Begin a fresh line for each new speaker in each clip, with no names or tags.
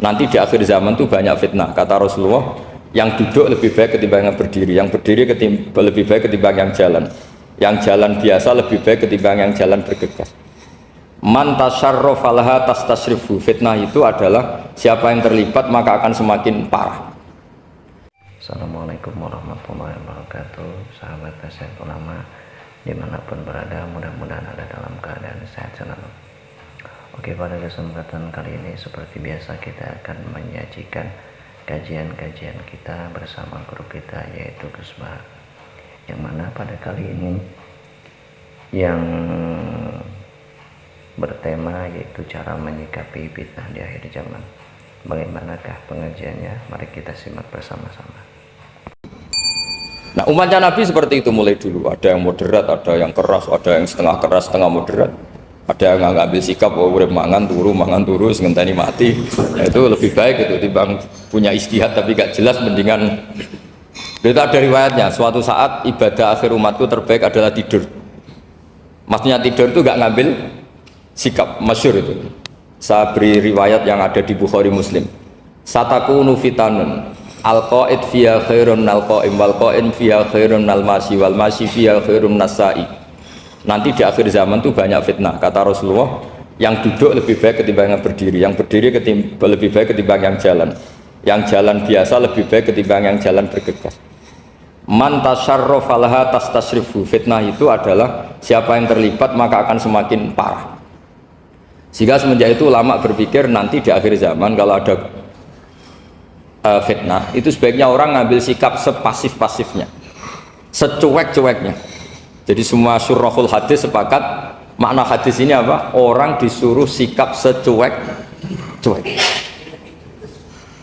nanti di akhir zaman tuh banyak fitnah, kata Rasulullah, yang duduk lebih baik ketimbang yang berdiri, yang berdiri lebih baik ketimbang yang jalan biasa lebih baik ketimbang yang jalan bergegas. Man tasyarrafa laha tastasrifu. Fitnah itu adalah siapa yang terlibat maka akan semakin parah.
Assalamualaikum warahmatullahi wabarakatuh. Sahabat Nasehat Ulama dimanapun berada, mudah-mudahan ada dalam keadaan sehat selalu. Oke, pada kesempatan kali ini seperti biasa kita akan menyajikan kajian-kajian kita bersama guru kita, yaitu Gus Bahar, yang mana pada kali ini yang bertema yaitu cara menyikapi fitnah di akhir zaman. Bagaimanakah pengajiannya? Mari kita simak bersama-sama.
Nah, umatnya Nabi seperti itu mulai dulu. Ada yang moderat, ada yang keras, ada yang setengah keras, setengah moderat. Ada yang ngambil sikap, urip mangan turu, ngenteni mati. Nah, itu lebih baik itu timbang punya istihad tapi gak jelas, mendingan. Itu ada riwayatnya. Suatu saat ibadah akhir umatku terbaik adalah tidur. Maksudnya tidur itu gak ngambil sikap, masyhur itu. Saya beri riwayat yang ada di Bukhari Muslim. Satakunu fitanun al-qa'id fiha khairun al-qa'im wal qa'im fiha khairun al-masi wal masi fiha khairun nasai. Nanti di akhir zaman itu banyak fitnah, kata Rasulullah, yang duduk lebih baik ketimbang yang berdiri, yang berdiri lebih baik ketimbang yang jalan biasa lebih baik ketimbang yang jalan bergegas. Man tasyarrafa laha tastasrifu. Fitnah itu adalah siapa yang terlibat maka akan semakin parah. Sehingga semenjak itu ulama berpikir nanti di akhir zaman kalau ada fitnah itu sebaiknya orang ngambil sikap sepasif-pasifnya, secuek-cueknya. Jadi semua syurahul hadis sepakat makna hadis ini apa? Orang disuruh sikap secuek-cuek.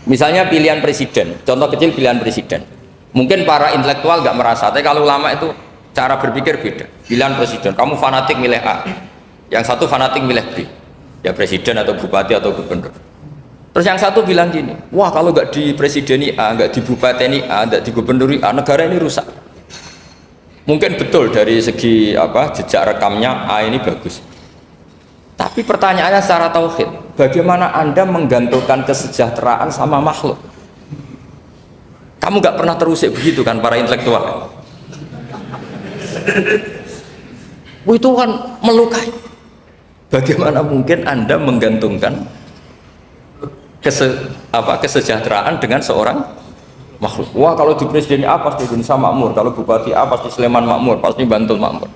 Misalnya pilihan presiden, contoh kecil pilihan presiden. Mungkin para intelektual nggak merasa, tapi kalau ulama itu cara berpikir beda. Pilihan presiden, kamu fanatik milih A, yang satu fanatik milih B, ya presiden atau bupati atau gubernur. Terus yang satu bilang gini, wah kalau nggak di presideni A, nggak di bupati A, nggak di gubernur A, negara ini rusak. Mungkin betul dari segi jejak rekamnya A ini bagus. Tapi pertanyaannya secara tauhid, bagaimana Anda menggantungkan kesejahteraan sama makhluk? Kamu nggak pernah terusik begitu kan para intelektual? Itu kan melukai. Bagaimana mungkin Anda menggantungkan kesejahteraan dengan seorang makhluk? Wah kalau di presiden A pasti Indonesia makmur, kalau bupati A pasti Sleman makmur, pasti Bantul makmur.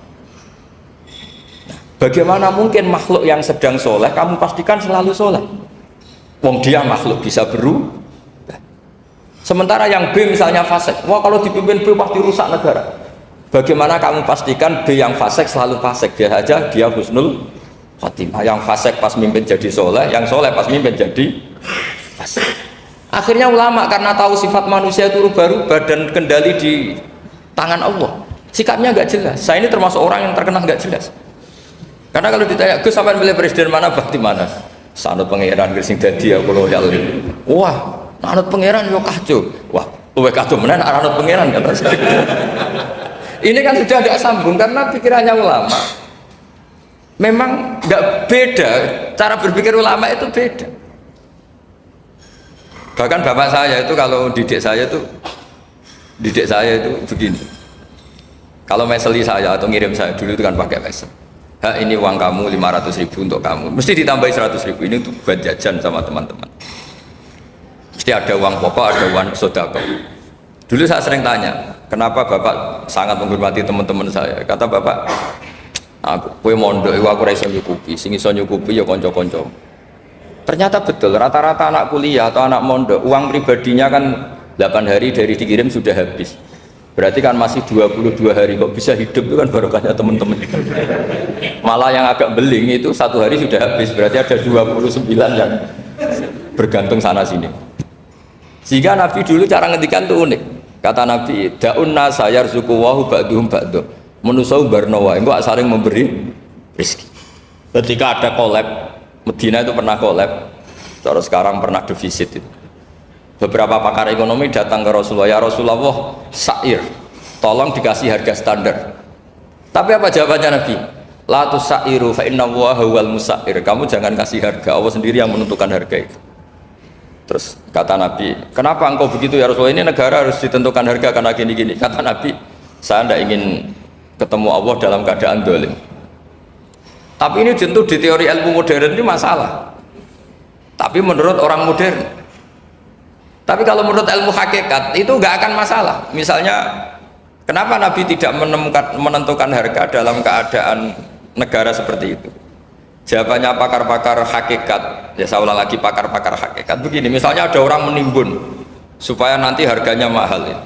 Nah, bagaimana mungkin makhluk yang sedang soleh kamu pastikan selalu soleh? Wong dia makhluk bisa berubah. Sementara yang B misalnya fasik, wah kalau dipimpin B pasti rusak negara. Bagaimana kamu pastikan B yang fasik selalu fasik? Biar aja dia husnul khotimah. Yang fasik pas mimpin jadi soleh, yang soleh pas mimpin jadi fasik. Akhirnya ulama karena tahu sifat manusia itu rubah-rubah dan kendali di tangan Allah, sikapnya nggak jelas. Saya ini termasuk orang yang terkena nggak jelas. Karena kalau ditanya Gus sampai pilih presiden mana, bakti mana, sanut pangeran sing dadi aku loyal. Wah anut pangeran yo kacau. Wah luwe kacau menan anut pangeran kata saya. Ini kan sudah tidak sambung karena pikirannya ulama memang nggak beda, cara berpikir ulama itu beda. Bahkan bapak saya itu kalau didik saya itu begini. Kalau meseli saya atau ngirim saya dulu itu kan pakai mesel. Ini uang kamu 500.000 untuk kamu, mesti ditambahi 100.000 ini untuk buat jajan sama teman-teman. Mesti ada uang pokok, ada uang sodako. Dulu saya sering tanya, kenapa bapak sangat menghormati teman-teman saya? Kata bapak, kue mondok, aku raiso nyukupi, sing iso nyukupi ya konco-konco. Ternyata betul, rata-rata anak kuliah atau anak mondok, uang pribadinya kan 8 hari dari dikirim sudah habis. Berarti kan masih 22 hari, kok bisa hidup itu kan barokahnya teman-teman. Malah yang agak beling itu 1 hari sudah habis, berarti ada 29 yang bergantung sana sini. Sehingga Nabi dulu cara ngendikan itu unik. Kata Nabi, da'un nasa yarzuqu wahu ba'duhum ba'du. Menusau barnawa, engko saling memberi rezeki. Ketika ada kolab, Medina itu pernah kolab, terus sekarang pernah defisit itu. Beberapa pakar ekonomi datang ke Rasulullah, ya Rasulullah, sa'ir, tolong dikasih harga standar. Tapi apa jawabannya Nabi? La tusairu fa inna Allaha huwal musair. Kamu jangan kasih harga, Allah sendiri yang menentukan harga itu. Terus kata Nabi, kenapa engkau begitu ya Rasulullah? Ini negara harus ditentukan harga karena gini-gini. Kata Nabi, saya tidak ingin ketemu Allah dalam keadaan dolim. Tapi ini tentu di teori ilmu modern ini masalah. Tapi menurut orang modern. Tapi kalau menurut ilmu hakikat itu nggak akan masalah. Misalnya, kenapa Nabi tidak menentukan harga dalam keadaan negara seperti itu? Jawabannya pakar-pakar hakikat, ya saya ulang lagi pakar-pakar hakikat begini, misalnya ada orang menimbun supaya nanti harganya mahal ya.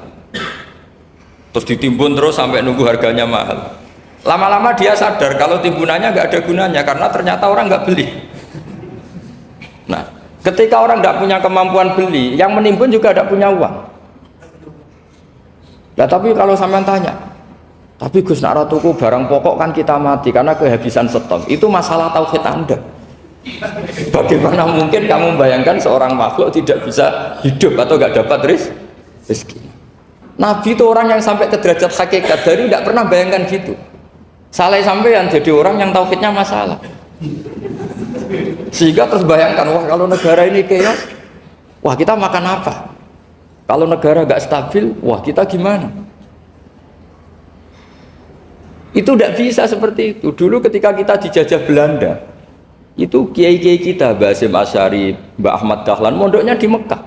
Terus ditimbun terus sampai nunggu harganya mahal, lama-lama dia sadar kalau timbunannya nggak ada gunanya karena ternyata orang nggak beli. Nah, ketika orang nggak punya kemampuan beli, yang menimbun juga tidak punya uang. Nah, tapi kalau sampean tanya, tapi Gus nak tuku barang pokok kan kita mati karena kehabisan stok. Itu masalah tauhid Anda. Bagaimana mungkin kamu bayangkan seorang makhluk tidak bisa hidup atau nggak dapat rezeki? Nabi itu orang yang sampai ke derajat hakikat, dari tidak pernah bayangkan gitu. Saleh sampean jadi orang yang tauhidnya masalah. Sehingga terus bayangkan, wah kalau negara ini chaos, wah kita makan apa? Kalau negara nggak stabil, wah kita gimana? Itu tidak bisa seperti itu. Dulu ketika kita dijajah Belanda, itu kiai-kiai kita, Mbah Hasyim Asy'ari, Mbah Ahmad Dahlan, mondoknya di Mekah.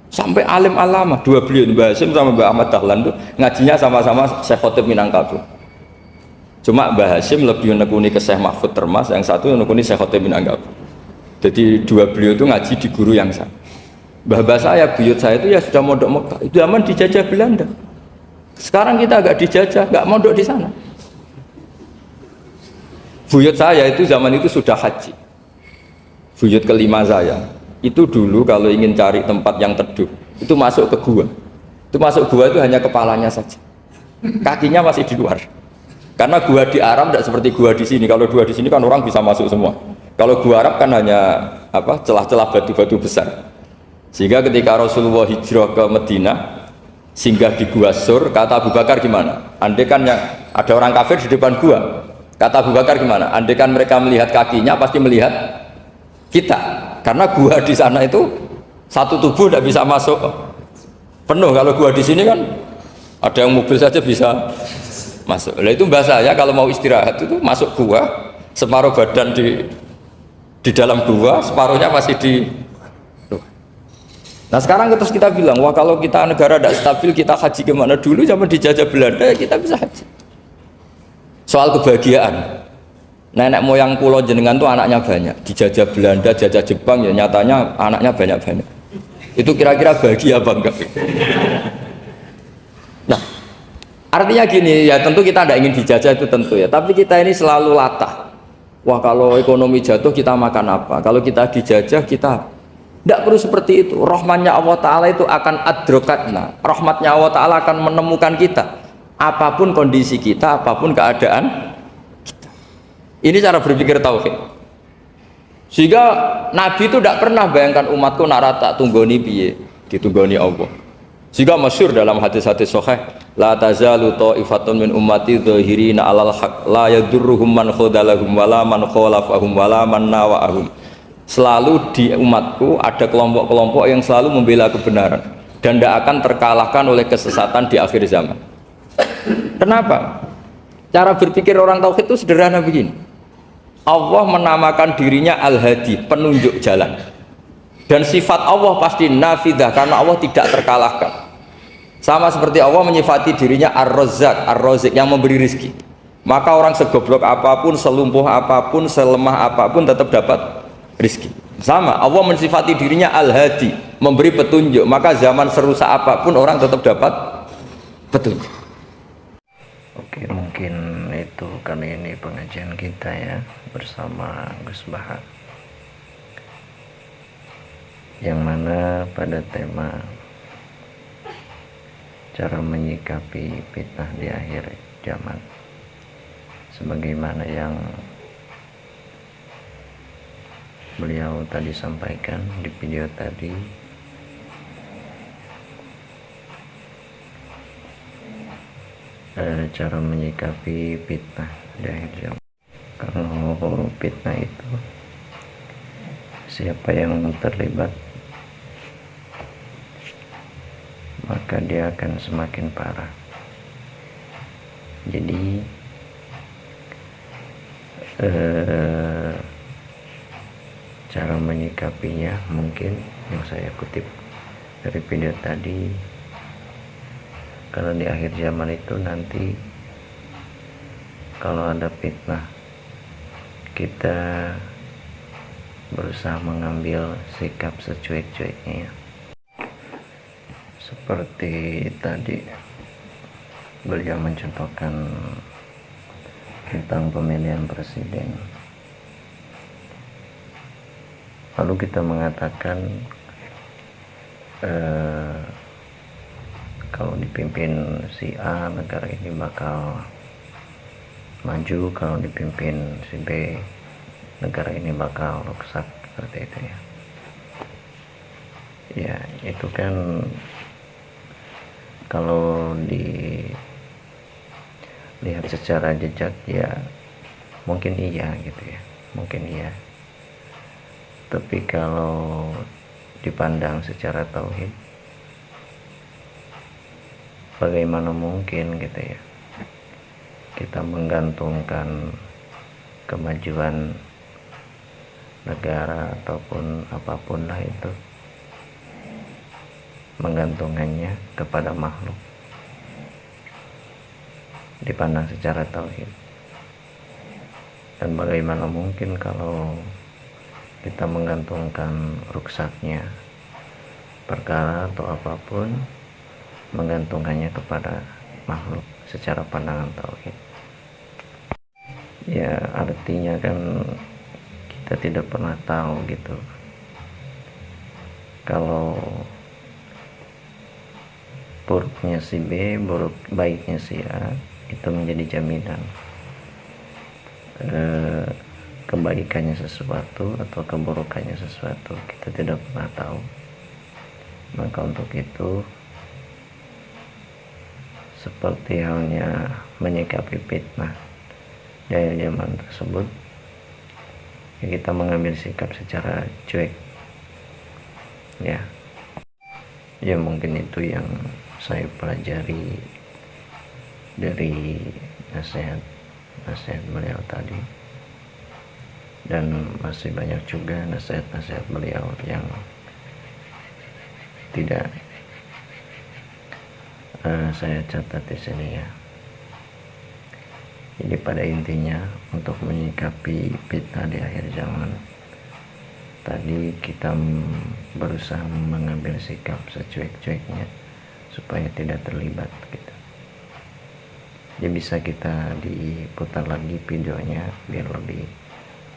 Sampai alim alama, dua beliau, Mbah Hasyim sama Mbah Ahmad Dahlan itu ngajinya sama-sama Syekh Khotib Minangkabau. Cuma Mbah Hasyim lebih menekuni ke Syekh Mahfud Termas, yang satu menekuni Syekh Khotib Minangkabau. Jadi dua beliau itu ngaji di guru yang sama. Mbah saya, buyut saya itu ya sudah mondok Mekah. Itu zaman dijajah Belanda. Sekarang kita agak dijajah, nggak mondok di sana. Buyut saya itu zaman itu sudah haji. Buyut kelima saya itu dulu kalau ingin cari tempat yang teduh itu masuk ke gua. Itu masuk gua itu hanya kepalanya saja, kakinya masih di luar. Karena gua di Arab tidak seperti gua di sini. Kalau gua di sini kan orang bisa masuk semua. Kalau gua Arab kan hanya celah-celah batu-batu besar. Sehingga ketika Rasulullah hijrah ke Madinah, singgah di gua Sur, kata Abu Bakar gimana? Andai kan yang ada orang kafir di depan gua. Kata Abu Bakar gimana? Andai kan mereka melihat kakinya pasti melihat kita, karena gua di sana itu satu tubuh tidak bisa masuk penuh. Kalau gua di sini kan ada yang mobil saja bisa masuk. Nah itu bahasa ya, kalau mau istirahat itu masuk gua, separuh badan di dalam gua, separuhnya masih di luar. Nah sekarang terus kita bilang, wah kalau kita negara tidak stabil kita haji kemana? Dulu zaman dijajah Belanda ya kita bisa haji. Soal kebahagiaan, nenek moyang pulau jenengan tuh anaknya banyak, dijajah Belanda, jajah Jepang ya nyatanya anaknya banyak-banyak. Itu kira-kira bahagia apa enggak? Nah, artinya gini ya, tentu kita tidak ingin dijajah itu tentu ya, tapi kita ini selalu latah. Wah kalau ekonomi jatuh kita makan apa? Kalau kita dijajah kita tidak perlu seperti itu. Rahmatnya Allah Ta'ala itu akan adrokatna. Rahmatnya Allah Ta'ala akan menemukan kita. Apapun kondisi kita, apapun keadaan kita. Ini cara berpikir tauhid. Sehingga Nabi itu tidak pernah bayangkan umatku nak tak tunggoni piye, ditunggoni Allah. Sehingga masyhur dalam hadis-hadis sahih, la tazalu ta'ifatun min ummati dzahirina 'alal haq la yadurruhum man khadalahum wala man khalafahum wala man nawa'ahum. Selalu di umatku ada kelompok-kelompok yang selalu membela kebenaran dan tidak akan terkalahkan oleh kesesatan di akhir zaman. Kenapa? Cara berpikir orang tauhid itu sederhana begini. Allah menamakan dirinya Al-Hadi, penunjuk jalan. Dan sifat Allah pasti nafidah karena Allah tidak terkalahkan. Sama seperti Allah menyifati dirinya Ar-Razzaq, Ar-Razik yang memberi rizki. Maka orang segoblok apapun, selumpuh apapun, selemah apapun tetap dapat rizki. Sama, Allah mensifati dirinya Al-Hadi, memberi petunjuk. Maka zaman serusak apapun orang tetap dapat petunjuk.
Oke, mungkin itu kali ini pengajian kita ya bersama Gus Bahar, yang mana pada tema cara menyikapi fitnah di akhir zaman, sebagaimana yang beliau tadi sampaikan di video tadi. Cara menyikapi fitnah di akhir zaman. Kalau fitnah itu siapa yang terlibat maka dia akan semakin parah. Jadi cara menyikapinya mungkin yang saya kutip dari video tadi, karena di akhir zaman itu nanti kalau ada fitnah, kita berusaha mengambil sikap secuek-cueknya. Seperti tadi beliau mencontohkan tentang pemilihan presiden, lalu kita mengatakan kalau dipimpin si A, negara ini bakal maju, kalau dipimpin si B, negara ini bakal rusak, seperti itu ya. Ya, itu kan kalau dilihat secara jejak ya mungkin iya gitu ya, mungkin iya. Tapi kalau dipandang secara tauhid, bagaimana mungkin gitu ya kita menggantungkan kemajuan negara ataupun apapun lah itu, menggantungkannya kepada makhluk dipandang secara tauhid. Dan bagaimana mungkin kalau kita menggantungkan ruksaknya perkara atau apapun, menggantungkannya kepada makhluk secara pandangan tauhid. Ya artinya kan kita tidak pernah tahu gitu, kalau buruknya si B, baiknya si A itu menjadi jaminan kebaikannya sesuatu atau keburukannya sesuatu, kita tidak pernah tahu. Maka untuk itu, seperti halnya menyikapi fitnah dari zaman tersebut, ya kita mengambil sikap secara cuek ya. Ya mungkin itu yang saya pelajari dari nasihat beliau tadi, dan masih banyak juga nasihat beliau yang tidak saya catat di sini ya. Jadi pada intinya, untuk menyikapi fitnah di akhir zaman tadi, kita berusaha mengambil sikap secuek-cueknya supaya tidak terlibat gitu. Ya bisa kita diputar lagi videonya biar lebih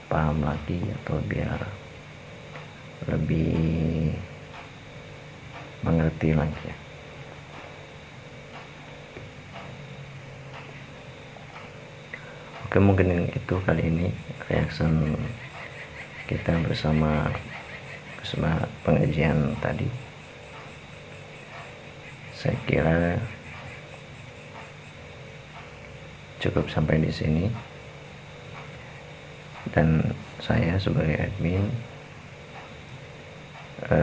paham lagi, atau biar lebih mengerti lagi ya. Oke, mungkin itu kali ini reaction kita bersama pengajian tadi. Saya kira cukup sampai di sini, dan saya sebagai admin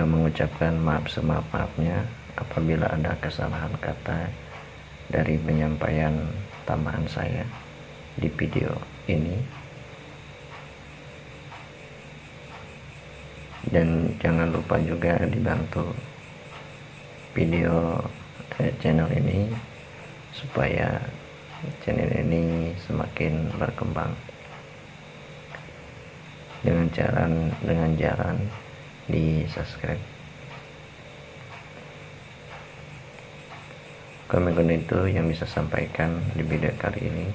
mengucapkan maaf semaaf-maafnya apabila ada kesalahan kata dari penyampaian tambahan saya di video ini. Dan jangan lupa juga dibantu video channel ini supaya channel ini semakin berkembang dengan jalan di subscribe. Mungkin itu yang bisa sampaikan di video kali ini,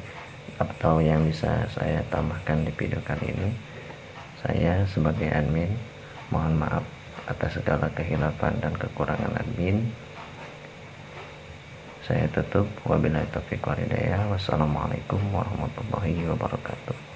atau yang bisa saya tambahkan di video kali ini. Saya sebagai admin mohon maaf atas segala kehilafan dan kekurangan admin. Saya tutup, wabillahi taufiq wal hidayah. Wassalamualaikum warahmatullahi wabarakatuh.